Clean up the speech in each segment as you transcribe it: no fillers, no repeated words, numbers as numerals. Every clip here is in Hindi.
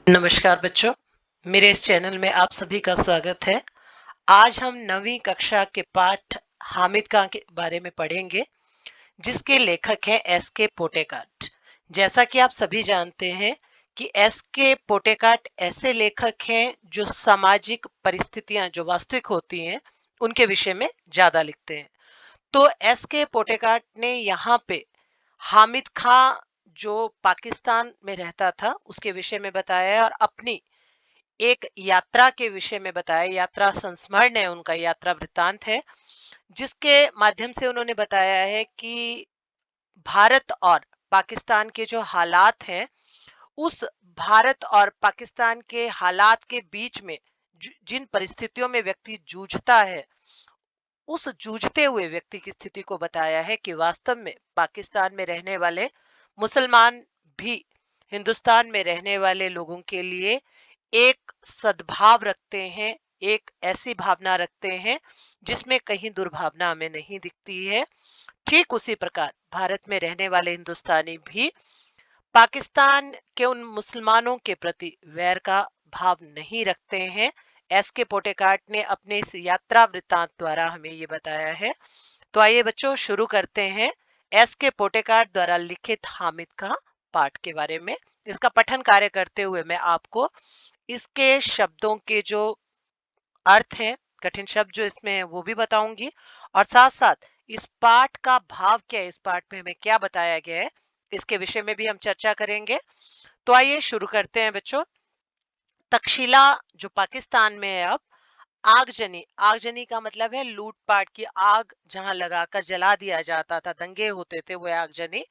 नमस्कार बच्चों, मेरे इस चैनल में आप सभी का स्वागत है। आज हम 9वीं कक्षा के पाठ हामिद खां के बारे में पढ़ेंगे, जिसके लेखक हैं एस के पोटेकाट। जैसा कि आप सभी जानते हैं कि एस के पोटेकाट ऐसे लेखक हैं जो सामाजिक परिस्थितियां जो वास्तविक होती हैं, उनके विषय में ज्यादा लिखते हैं। तो एस के पोटेकाट ने यहाँ पे हामिद खां जो पाकिस्तान में रहता था उसके विषय में बताया है और अपनी एक यात्रा के विषय में बताया। यात्रा संस्मरण है, उनका यात्रा वृत्तांत है, जिसके माध्यम से उन्होंने बताया है कि भारत और पाकिस्तान के जो हालात हैं, उस भारत और पाकिस्तान के हालात के बीच में जिन परिस्थितियों में व्यक्ति जूझता है, उस जूझते हुए व्यक्ति की स्थिति को बताया है कि वास्तव में पाकिस्तान में रहने वाले मुसलमान भी हिंदुस्तान में रहने वाले लोगों के लिए एक सद्भाव रखते हैं, एक ऐसी भावना रखते हैं जिसमें कहीं दुर्भावना हमें नहीं दिखती है। ठीक उसी प्रकार भारत में रहने वाले हिंदुस्तानी भी पाकिस्तान के उन मुसलमानों के प्रति वैर का भाव नहीं रखते हैं। एस के पोटेकाट ने अपने इस यात्रा वृत्तांत द्वारा हमें ये बताया है। तो आइए बच्चों, शुरू करते हैं एस के पोटेकाट द्वारा लिखित हामिद का पाठ के बारे में। इसका पठन कार्य करते हुए मैं आपको इसके शब्दों के जो अर्थ हैं, कठिन शब्द जो इसमें है, वो भी बताऊंगी, और साथ साथ इस पाठ का भाव क्या है, इस पाठ में हमें क्या बताया गया है, इसके विषय में भी हम चर्चा करेंगे। तो आइए शुरू करते हैं बच्चों। तक्षशिला जो पाकिस्तान में है अब, आगजनी, आगजनी का मतलब है लूटपाट की आग, जहां लगाकर जला दिया जाता था, दंगे होते थे, वो आगजनी।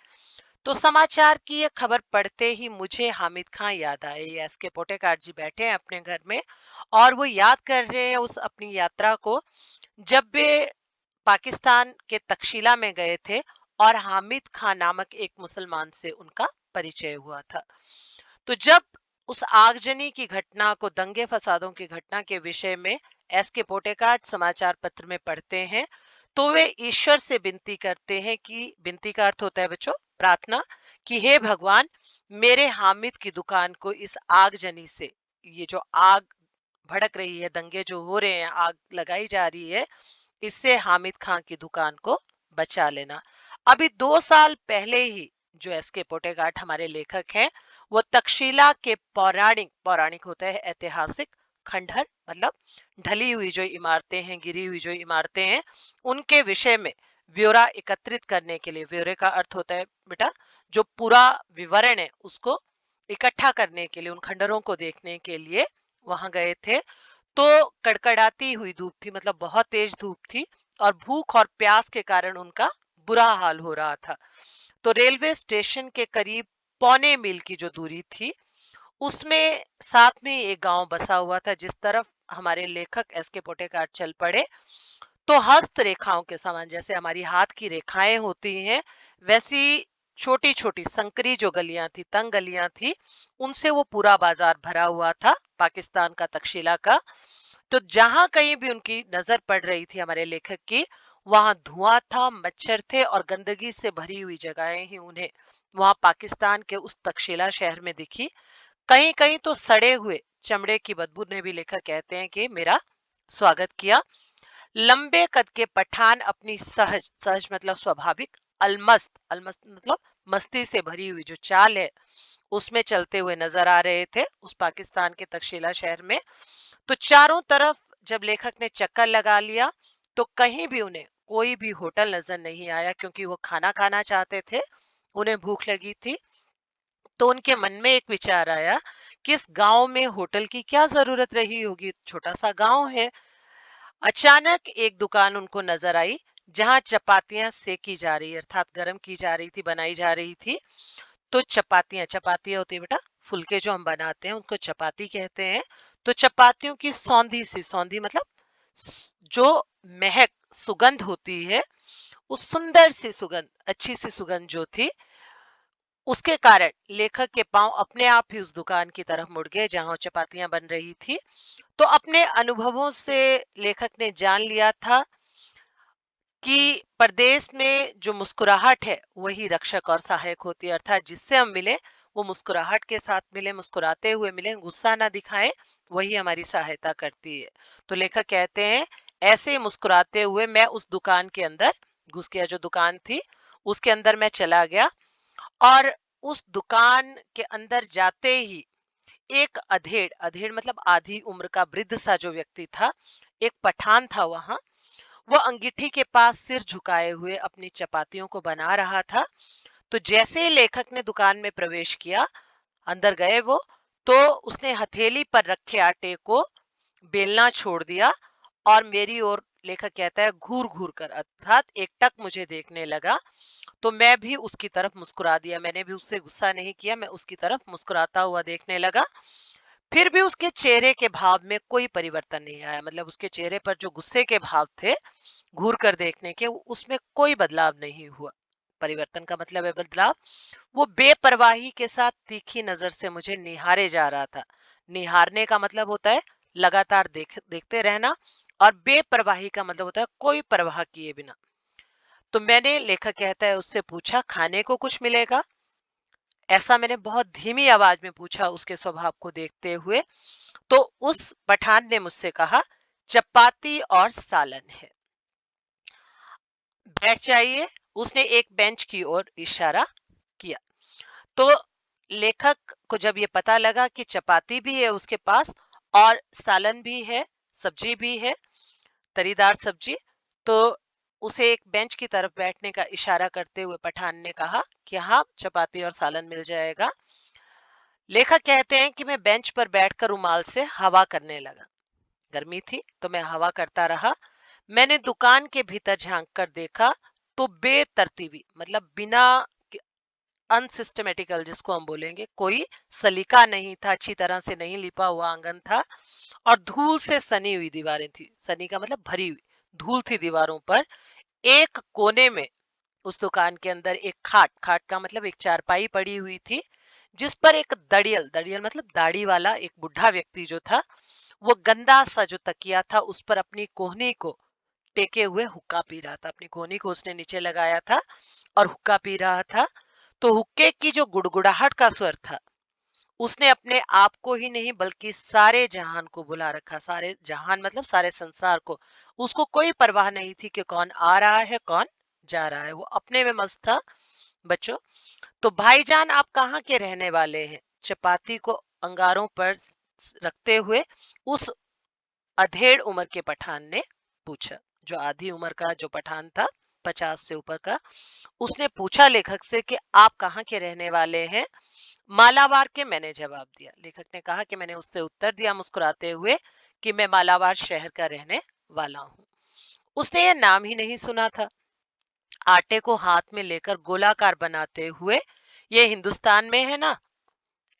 तो समाचार की ये खबर पढ़ते ही मुझे हामिद खां याद आए। एस के पोटेकाट जी बैठे हैं अपने घर में और वो याद कर रहे हैं उस अपनी यात्रा को, जब वे पाकिस्तान के तक्षशिला में गए थे और हामिद खां नामक एक मुसलमान से उनका परिचय हुआ था। तो जब उस आगजनी की घटना को, दंगे फसादों की घटना के विषय में एस के पोटेकाट समाचार पत्र में पढ़ते हैं, तो वे ईश्वर से विनती करते हैं कि, विनती का अर्थ होता है बच्चों प्रार्थना, कि हे भगवान, मेरे हामिद की दुकान को इस आगजनी से, ये जो आग भड़क रही है, दंगे जो हो रहे हैं, आग लगाई जा रही है, इससे हामिद खां की दुकान को बचा लेना। अभी 2 साल पहले ही जो एस के पोटेकाट हमारे लेखक हैं, वो तक्षशिला के पौराणिक, पौराणिक होता है ऐतिहासिक, खंडहर मतलब ढली हुई जो इमारतें हैं, गिरी हुई जो इमारतें हैं, उनके विषय में ब्यौरा एकत्रित करने के लिए, ब्यौरे का अर्थ होता है बेटा जो पूरा विवरण है, उसको इकट्ठा करने के लिए, उन खंडहरों को देखने के लिए वहां गए थे। तो कड़कड़ाती हुई धूप थी, मतलब बहुत तेज धूप थी, और भूख और प्यास के कारण उनका बुरा हाल हो रहा था। तो रेलवे स्टेशन के करीब पौने मील की जो दूरी थी, उसमें साथ में एक गांव बसा हुआ था, जिस तरफ हमारे लेखक एस के पोटेकाट चल पड़े। तो हस्त रेखाओं के समान, जैसे हमारी हाथ की रेखाएं होती हैं, वैसी छोटी छोटी संकरी जो गलियां थी, तंग गलियां थी, उनसे वो पूरा बाजार भरा हुआ था, पाकिस्तान का तक्षशिला का। तो जहां कहीं भी उनकी नजर पड़ रही थी हमारे लेखक की, वहां धुआं था, मच्छर थे, और गंदगी से भरी हुई जगहें ही उन्हें वहां पाकिस्तान के उस तक्षशिला शहर में दिखी। कहीं कहीं तो सड़े हुए चमड़े की बदबू ने भी, लेखक कहते हैं, कि मेरा स्वागत किया। लंबे कद के पठान अपनी सहज, सहज मतलब स्वाभाविक, अलमस्त, अलमस्त मतलब मस्ती से भरी हुई जो चाल है, उसमें चलते हुए नजर आ रहे थे उस पाकिस्तान के तक्षशिला शहर में। तो चारों तरफ जब लेखक ने चक्कर लगा लिया, तो कहीं भी उन्हें कोई भी होटल नजर नहीं आया, क्योंकि वो खाना खाना चाहते थे, उन्हें भूख लगी थी। तो उनके मन में एक विचार आया कि इस गांव में होटल की क्या जरूरत रही होगी, छोटा सा गांव है। अचानक एक दुकान उनको नजर आई, जहां चपातियां सेकी जा रही, अर्थात गर्म की जा रही थी, बनाई जा रही थी। तो चपातियां, चपातियां होती है बेटा फुलके जो हम बनाते हैं, उनको चपाती कहते हैं। तो चपातियों की सौंधी सी, सौंधी मतलब जो महक, सुगंध होती है, उस सुंदर सी सुगंध, अच्छी सी सुगंध जो थी, उसके कारण लेखक के पांव अपने आप ही उस दुकान की तरफ मुड़ गए जहां चपातियां बन रही थी। तो अपने अनुभवों से लेखक ने जान लिया था कि परदेश में जो मुस्कुराहट है, वही रक्षक और सहायक होती है, अर्थात जिससे हम मिले वो मुस्कुराहट के साथ मिले, मुस्कुराते हुए मिले, गुस्सा ना दिखाएं, वही हमारी सहायता करती है। तो लेखक कहते हैं, ऐसे मुस्कुराते हुए मैं उस दुकान के अंदर घुस गया, जो दुकान थी उसके अंदर मैं चला गया, और उस दुकान के अंदर जाते ही एक अधेड़ अधेड़ मतलब आधी उम्र का वृद्ध सा जो व्यक्ति था, एक पठान था वहां, वो अंगीठी के पास सिर झुकाए हुए अपनी चपातियों को बना रहा था। तो जैसे ही लेखक ने दुकान में प्रवेश किया, अंदर गए वो, तो उसने हथेली पर रखे आटे को बेलना छोड़ दिया और मेरी ओर, लेखक कहता है, घूर घूर कर अर्थात एकटक मुझे देखने लगा। तो मैं भी उसकी तरफ मुस्कुरा दिया, मैंने भी उससे गुस्सा नहीं किया, मैं उसकी तरफ मुस्कुराता हुआ देखने लगा। फिर भी उसके चेहरे के भाव में कोई परिवर्तन नहीं आया, मतलब उसके चेहरे पर जो गुस्से के भाव थे घूर कर देखने के, उसमें कोई बदलाव नहीं हुआ। परिवर्तन का मतलब है बदलाव। वो बेपरवाही के साथ तीखी नजर से मुझे निहारे जा रहा था। निहारने का मतलब होता है लगातार देखते रहना, और बेपरवाही का मतलब होता है कोई परवाह किए बिना। तो मैंने, लेखक कहता है, उससे पूछा, खाने को कुछ मिलेगा? ऐसा मैंने बहुत धीमी आवाज में पूछा, उसके स्वभाव को देखते हुए। तो उस पठान ने मुझसे कहा, चपाती और सालन है, बैठ जाइए। उसने एक बेंच की ओर इशारा किया। तो लेखक को जब ये पता लगा कि चपाती भी है उसके पास और सालन भी है, सब्जी भी है, तरीदार सब्जी, तो उसे एक बेंच की तरफ बैठने का इशारा करते हुए पठान ने कहा कि हाँ, चपाती और सालन मिल जाएगा। लेखक कहते हैं कि मैं बेंच पर बैठकर रुमाल से हवा करने लगा। गर्मी थी तो मैं हवा करता रहा। मैंने दुकान के भीतर झांक कर देखा, तो बेतरतीबी मतलब बिना अनसिस्टमेटिकल जिसको हम बोलेंगे, कोई सलीका नहीं था, अच्छी तरह से नहीं लिपा हुआ आंगन था, और धूल से सनी हुई दीवारें थी। सनी का मतलब भरी हुई धूल थी दीवारों पर। एक कोने में उस दुकान के अंदर एक खाट, खाट का मतलब एक चारपाई पड़ी हुई थी, जिस पर एक दड़ियल, दड़ियल मतलब दाढ़ी वाला एक बुढ़ा व्यक्ति जो था, वो गंदा सा जो तकिया था उस पर अपनी कोहनी को टेके हुए हुक्का पी रहा था। अपनी कोहनी को उसने नीचे लगाया था और हुक्का पी रहा था। तो हुक्के की जो गुड़गुड़ाहट का स्वर था, उसने अपने आप को ही नहीं बल्कि सारे जहान को बुला रखा। सारे जहान मतलब सारे संसार को। उसको कोई परवाह नहीं थी कि कौन आ रहा है कौन जा रहा है, वो अपने में मस्त था। बच्चों, तो भाईजान आप कहाँ के रहने वाले हैं? चपाती को अंगारों पर रखते हुए उस अधेड़ उम्र के पठान ने पूछा। जो आधी उम्र का जो पठान था, 50 से ऊपर का, उसने पूछा लेखक से कि आप कहाँ के रहने वाले हैं? मालाबार के, मैंने जवाब दिया। लेखक ने कहा कि मैंने उससे उत्तर दिया मुस्कुराते हुए कि मैं मालाबार शहर का रहने वाला हूँ। उसने यह नाम ही नहीं सुना था। आटे को हाथ में लेकर गोलाकार बनाते हुए, ये हिंदुस्तान में है ना?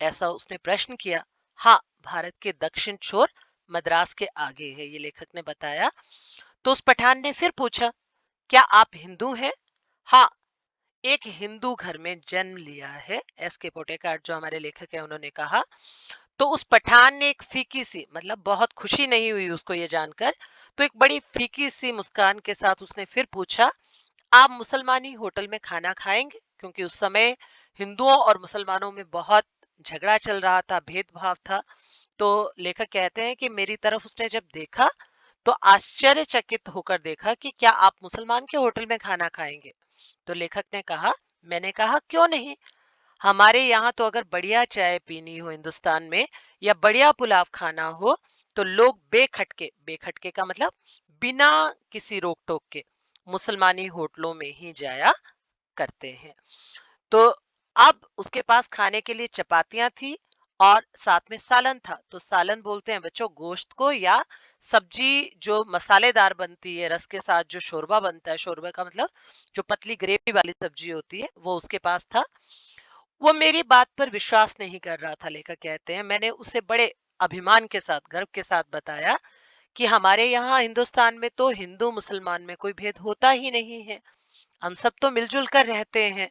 ऐसा उसने प्रश्न किया। हाँ, भारत के दक्षिण छोर मद्रास के आगे है, ये लेखक ने बताया। तो उस पठान ने फिर पूछा, क्या आप हिंदू हैं? हाँ, एक हिंदू घर में जन्म लिया है, एस के पोटेकार्ट जो हमारे लेखक है उन्होंने कहा। तो उस पठान ने एक फीकी सी, मतलब बहुत खुशी नहीं हुई उसको ये जानकर, तो एक बड़ी फीकी सी मुस्कान के साथ उसने फिर पूछा, आप मुसलमानी होटल में खाना खाएंगे? क्योंकि उस समय हिंदुओं और मुसलमानों में बहुत झगड़ा चल रहा था, भेदभाव था। तो लेखक कहते हैं कि मेरी तरफ उसने जब देखा तो आश्चर्यचकित होकर देखा कि क्या आप मुसलमान के होटल में खाना खाएंगे? तो लेखक ने कहा, मैंने कहा क्यों नहीं, हमारे यहाँ तो अगर बढ़िया चाय पीनी हो हिंदुस्तान में, या बढ़िया पुलाव खाना हो, तो लोग बेखटके, बेखटके का मतलब बिना किसी रोक टोक के, मुसलमानी होटलों में ही जाया करते हैं। तो अब उसके पास खाने के लिए चपातियां थी और साथ में सालन था। तो सालन बोलते हैं बच्चों गोश्त को, या सब्जी जो मसालेदार बनती है, रस के साथ जो शोरबा बनता है, शोरबा का मतलब जो पतली ग्रेवी वाली सब्जी होती है, वो उसके पास था। वो मेरी बात पर विश्वास नहीं कर रहा था। लेखक कहते हैं, मैंने उसे बड़े अभिमान के साथ, गर्व के साथ बताया कि हमारे यहाँ हिंदुस्तान में तो हिंदू मुसलमान में कोई भेद होता ही नहीं है, हम सब तो मिलजुल कर रहते हैं।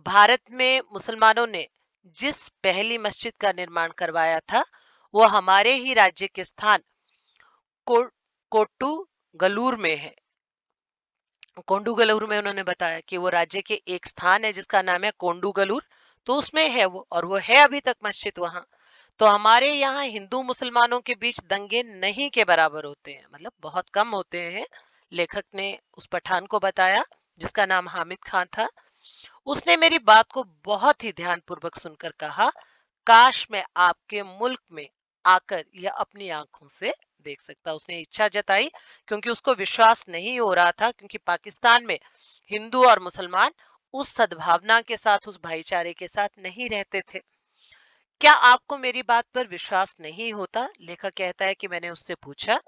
भारत में मुसलमानों ने जिस पहली मस्जिद का निर्माण करवाया था, वो हमारे ही राज्य के स्थान को, कोट्टू गलूर में है। कोंडूगलूर में उन्होंने बताया कि वो राज्य के एक स्थान है जिसका नाम है कोंडूगलूर। तो उसमें है वो, और वो है अभी तक मस्जिद वहां। तो हमारे यहाँ हिंदू मुसलमानों के बीच दंगे नहीं के बराबर होते हैं, मतलब बहुत कम होते हैं। लेखक ने उस पठान को बताया, जिसका नाम हामिद खान था। उसने मेरी बात को बहुत ही ध्यानपूर्वक सुनकर कहा, काश मैं आपके मुल्क में आकर यह अपनी आंखों से देख सकता। उसने इच्छा जताई, क्योंकि उसको विश्वास नहीं हो रहा था, क्योंकि पाकिस्तान में हिंदू और मुसलमान उस सद्भावना के साथ, उस भाईचारे के साथ नहीं रहते थे। क्या आपको मेरी बात पर विश्वास नहीं होता? लेखक कहता है कि मैंने उससे पूछा।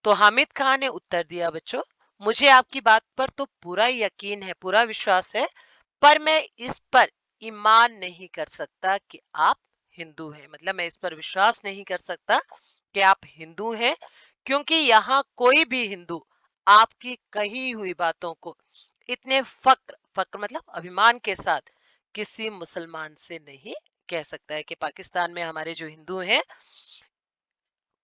तो हामिद खान ने उत्तर दिया, बच्चों, मुझे आपकी बात पर तो पूरा यकीन है, पूरा विश्वास है, पर मैं इस पर ईमान नहीं कर सकता कि आप हिंदू हैं। मतलब मैं इस पर विश्वास नहीं कर सकता कि आप हिंदू हैं, क्योंकि यहाँ कोई भी हिंदू आपकी कही हुई बातों को इतने फक्र फक्र मतलब अभिमान के साथ किसी मुसलमान से नहीं कह सकता है। कि पाकिस्तान में हमारे जो हिंदू हैं,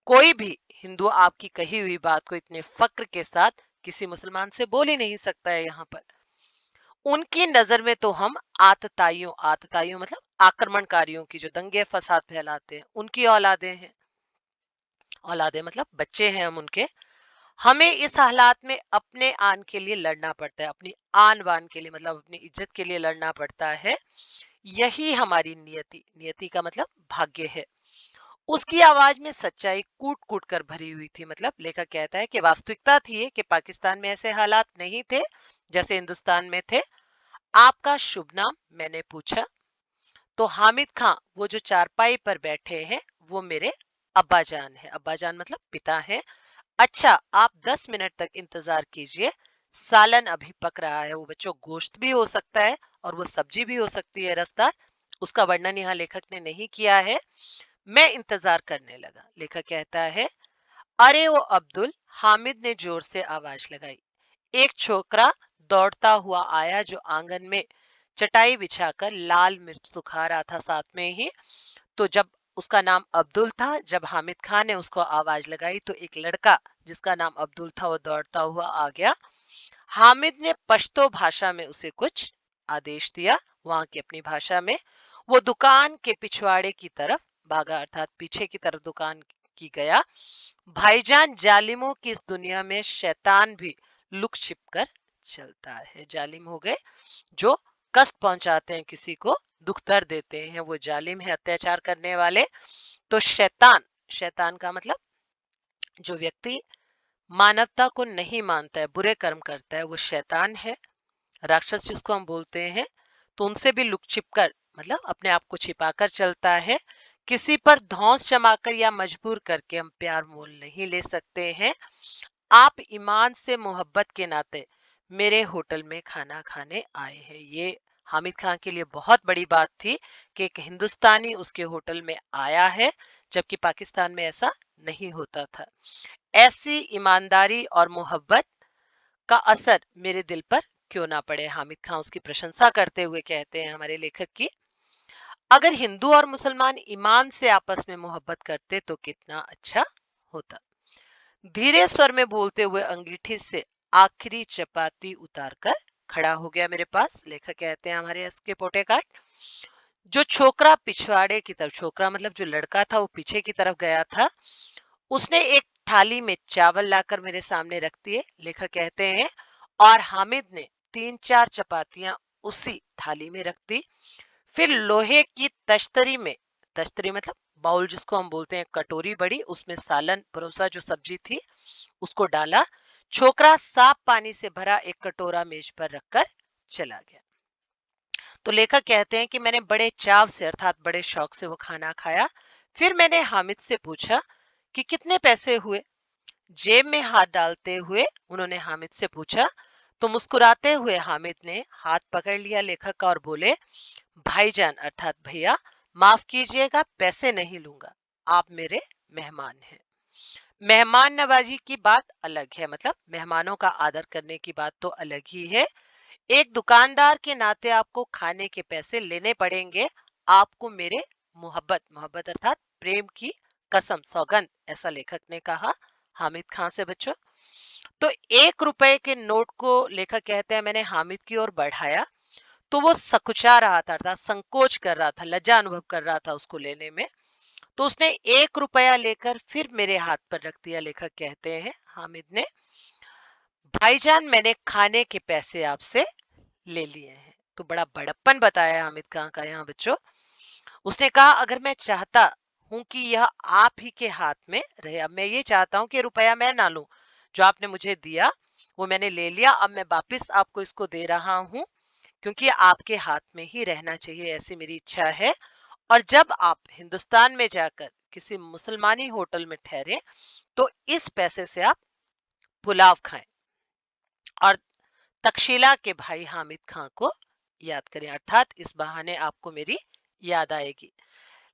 कोई भी हिंदू आपकी कही हुई बात को इतने फक्र के साथ किसी मुसलमान से बोल ही नहीं सकता है। यहाँ पर उनकी नजर में तो हम आतताइयों आतताइयों मतलब आक्रमणकारियों की, जो दंगे फसाद फैलाते हैं, उनकी औलादे हैं। औलादे मतलब बच्चे हैं हम उनके। हमें इस हालात में अपने आन के लिए लड़ना पड़ता है, अपनी आन बान के लिए, मतलब अपनी इज्जत के लिए लड़ना पड़ता है। यही हमारी नियति, नियति का मतलब भाग्य है। उसकी आवाज में सच्चाई कूट कूट कर भरी हुई थी। मतलब लेखक कहता है कि वास्तविकता थी कि पाकिस्तान में ऐसे हालात नहीं थे जैसे हिंदुस्तान में थे। आपका शुभ नाम? मैंने पूछा। तो हामिद खां, वो जो चारपाई पर बैठे हैं, वो मेरे अब्बा जान है। अब्बा जान मतलब पिता है। अच्छा, आप 10 मिनट तक इंतजार कीजिए, सालन अभी पक रहा है। वो बच्चों, गोश्त भी हो सकता है और वो सब्जी भी हो सकती है रसदार। उसका वर्णन यहाँ लेखक ने नहीं किया है। मैं इंतजार करने लगा। लेखक कहता है, अरे वो अब्दुल, हामिद ने जोर से आवाज लगाई। एक छोकरा दौड़ता हुआ आया, जो आंगन में चटाई बिछाकर लाल मिर्च सुखा रहा था साथ में ही। तो जब उसका नाम अब्दुल था, जब हामिद खान ने उसको आवाज लगाई, तो एक लड़का जिसका नाम अब्दुल था, वो दौड़ता हुआ आ गया। हामिद ने पश्तो भाषा में उसे कुछ आदेश दिया, वहां की अपनी भाषा में। वो दुकान के पिछवाड़े की तरफ भागा, अर्थात पीछे की तरफ दुकान की गया। भाईजान, जालिमों की इस दुनिया में शैतान भी लुक छिप कर चलता है। जालिम हो गए जो कष्ट पहुंचाते हैं, किसी को दुख दर्द देते हैं, वो जालिम है, अत्याचार करने वाले। तो शैतान, शैतान का मतलब जो व्यक्ति मानवता को नहीं मानता है, बुरे कर्म करता है, वो शैतान है, राक्षस जिसको हम बोलते हैं। तो उनसे भी लुक छिप कर, मतलब अपने आप को छिपाकर चलता है। किसी पर धौंस जमाकर या मजबूर करके हम प्यार मोल नहीं ले सकते हैं। आप ईमान से मोहब्बत के नाते मेरे होटल में खाना खाने आए हैं। ये हामिद खान के लिए बहुत बड़ी बात थी कि एक हिंदुस्तानी उसके होटल में आया है, जबकि पाकिस्तान में ऐसा नहीं होता था। ऐसी ईमानदारी और मोहब्बत का असर मेरे दिल पर क्यों ना पड़े। हामिद खान उसकी प्रशंसा करते हुए कहते हैं हमारे लेखक की, अगर हिंदू और मुसलमान ईमान से आपस में मोहब्बत करते तो कितना अच्छा होता। धीरे स्वर में बोलते हुए अंगीठी से आखिरी चपाती उतारकर खड़ा हो गया मेरे पास। लेखक कहते हैं हमारे इसके पोटेकाट, जो छोकरा पिछवाड़े की तरफ, छोकरा मतलब जो लड़का था, वो पीछे की तरफ गया था, उसने एक थाली में चावल लाकर मेरे सामने रख दिए। लेखक कहते हैं, और हामिद ने 3-4 चपातियां उसी थाली में रख दी। फिर लोहे की तश्तरी में, तश्तरी मतलब बाउल जिसको हम बोलते हैं, कटोरी बड़ी, उसमें सालन परोसा, जो सब्जी थी, उसको डाला। छोकरा साफ पानी से भरा एक कटोरा मेज पर रखकर चला गया। तो लेखक कहते हैं कि मैंने बड़े चाव से, अर्थात बड़े शौक से वो खाना खाया। फिर मैंने हामिद से पूछा कि कितने पैसे हुए। जेब में हाथ डालते हुए उन्होंने हामिद से पूछा। तो मुस्कुराते हुए हामिद ने हाथ पकड़ लिया लेखक का और बोले, भाईजान अर्थात भैया, माफ कीजिएगा, पैसे नहीं लूंगा, आप मेरे मेहमान हैं। मेहमान नवाजी की बात अलग है, मतलब मेहमानों का आदर करने की बात तो अलग ही है। एक दुकानदार के नाते आपको खाने के पैसे लेने पड़ेंगे। आपको मेरे मोहब्बत, मोहब्बत अर्थात प्रेम की कसम, सौगंध, ऐसा लेखक ने कहा हामिद खान से। बच्चों, तो 1 रुपए के नोट को लेखक कहते हैं मैंने हामिद की ओर बढ़ाया। तो वो सकुचा रहा था, अर्थात संकोच कर रहा था, लज्जा अनुभव कर रहा था उसको लेने में। तो उसने 1 रुपया लेकर फिर मेरे हाथ पर रख दिया। लेखक कहते हैं हामिद ने, भाईजान मैंने खाने के पैसे आपसे ले लिए हैं। तो बड़ा बड़प्पन बताया हामिद खान का यहाँ बच्चों। उसने कहा अगर मैं चाहता हूं कि यह आप ही के हाथ में रहे, अब मैं ये चाहता हूं कि रुपया मैं ना लूं, जो आपने मुझे दिया वो मैंने ले लिया, अब मैं वापिस आपको इसको दे रहा हूं क्योंकि ये आपके हाथ में ही रहना चाहिए, ऐसी मेरी इच्छा है। और जब आप हिंदुस्तान में जाकर किसी मुसलमानी होटल में ठहरे तो इस पैसे से आप पुलाव खाएं और तक्षशिला के भाई हामिद खां को याद करें, अर्थात इस बहाने आपको मेरी याद आएगी।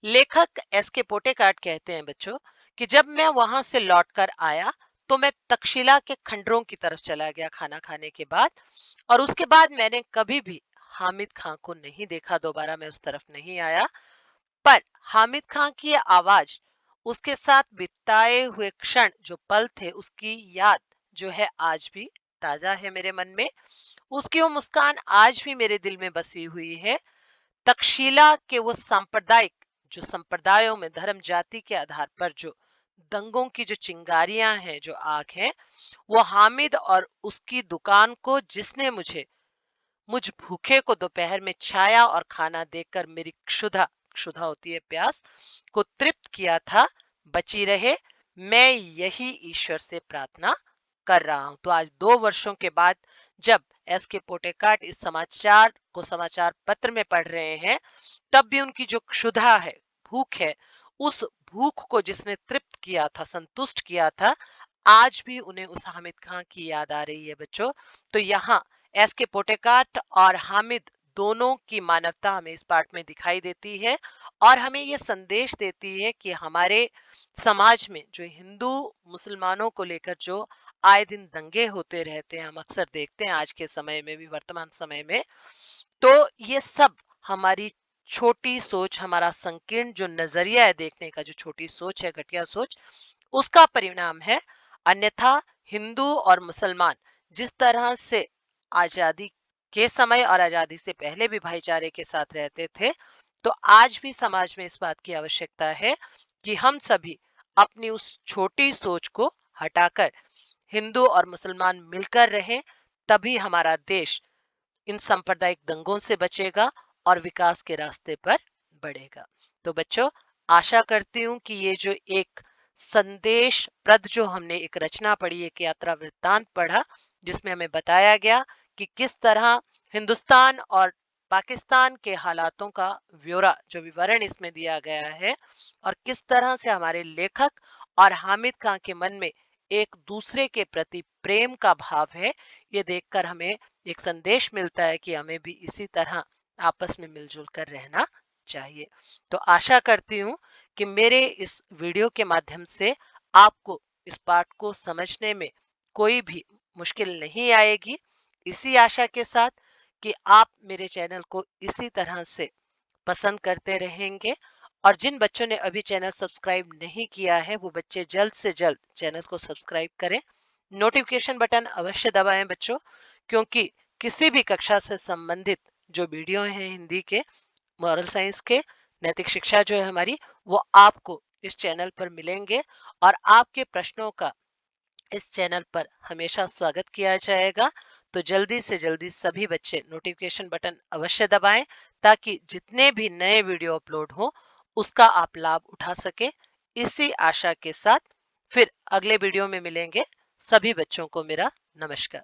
लेखक एस के पोटेकाट कहते हैं बच्चों कि जब मैं वहां से लौटकर आया तो मैं तक्षशिला के खंडरों की तरफ चला गया खाना खाने के बाद, और उसके बाद मैंने कभी भी हामिद खां को नहीं देखा, दोबारा मैं उस तरफ नहीं आया। पर हामिद खां की ये आवाज, उसके साथ बिताए हुए क्षण जो पल थे, उसकी याद जो है आज भी ताजा है मेरे मन में। उसकी वो मुस्कान आज भी मेरे दिल में बसी हुई है। तक्षशिला के वो सांप्रदायिक, जो संप्रदायों में धर्म जाति के आधार पर जो दंगों की जो चिंगारियां हैं, जो आग है, वो हामिद और उसकी दुकान को, जिसने मुझे, मुझ भूखे को दोपहर में छाया और खाना देकर मेरी क्षुधा, क्षुधा होती है प्यास, को तृप्त किया था, बची रहे। मैं यही ईश्वर से प्रार्थना कर रहा हूं। तो आज 2 वर्षों के बाद जब एस के पोटेकाट इस समाचार को समाचार पत्र में पढ़ रहे हैं, तब भी उनकी जो क्षुधा है, भूख है, उस भूख को जिसने तृप्त किया था, संतुष्ट किया था, आज भी उन्हें उस हामिद खां की याद आ रही है बच्चों। तो यहाँ एस के पोटेकाट और हामिद दोनों की मानवता हमें इस पाठ में दिखाई देती है और हमें यह संदेश देती है कि हमारे समाज में जो हिंदू मुसलमानों को लेकर जो आए दिन दंगे होते रहते हैं, हम अक्सर देखते हैं आज के समय में भी, वर्तमान समय में, तो ये सब हमारी छोटी सोच, हमारा संकीर्ण जो नजरिया है देखने का, जो छोटी सोच है, घटिया सोच, उसका परिणाम है। अन्यथा हिंदू और मुसलमान जिस तरह से आजादी के समय और आजादी से पहले भी भाईचारे के साथ रहते थे, तो आज भी समाज में इस बात की आवश्यकता है कि हम सभी अपनी उस छोटी सोच को हटाकर हिंदू और मुसलमान मिलकर रहें, तभी हमारा देश इन सांप्रदायिक दंगों से बचेगा और विकास के रास्ते पर बढ़ेगा। तो बच्चों, आशा करती हूँ कि ये जो एक संदेश प्रद जो हमने एक रचना पढ़ी, एक यात्रा वृत्तांत पढ़ा, जिसमें हमें बताया गया कि किस तरह हिंदुस्तान और पाकिस्तान के हालातों का ब्यौरा, जो विवरण इसमें दिया गया है, और किस तरह से हमारे लेखक और हामिद खां के मन में एक दूसरे के प्रति प्रेम का भाव है, ये देखकर हमें एक संदेश मिलता है कि हमें भी इसी तरह आपस में मिलजुल कर रहना चाहिए। तो आशा करती हूँ कि मेरे इस वीडियो के माध्यम से आपको इस पाठ को समझने में कोई भी मुश्किल नहीं आएगी। इसी आशा के साथ कि आप मेरे चैनल को इसी तरह से पसंद करते रहेंगे, और जिन बच्चों ने अभी चैनल सब्सक्राइब नहीं किया है, वो बच्चे जल्द से जल्द चैनल को सब्सक्राइब करें। नोटिफिकेशन बटन अवश्य दबाएं बच्चों, क्योंकि किसी भी कक्षा से संबंधित जो वीडियो हैं हिंदी के, मॉरल साइंस के, नैतिक शिक्षा जो है हमारी, वो आपको इस चैनल पर मिलेंगे और आपके प्रश्नों का इस चैनल पर हमेशा स्वागत किया जाएगा। तो जल्दी से जल्दी सभी बच्चे नोटिफिकेशन बटन अवश्य दबाएं, ताकि जितने भी नए वीडियो अपलोड हो उसका आप लाभ उठा सके। इसी आशा के साथ फिर अगले वीडियो में मिलेंगे। सभी बच्चों को मेरा नमस्कार।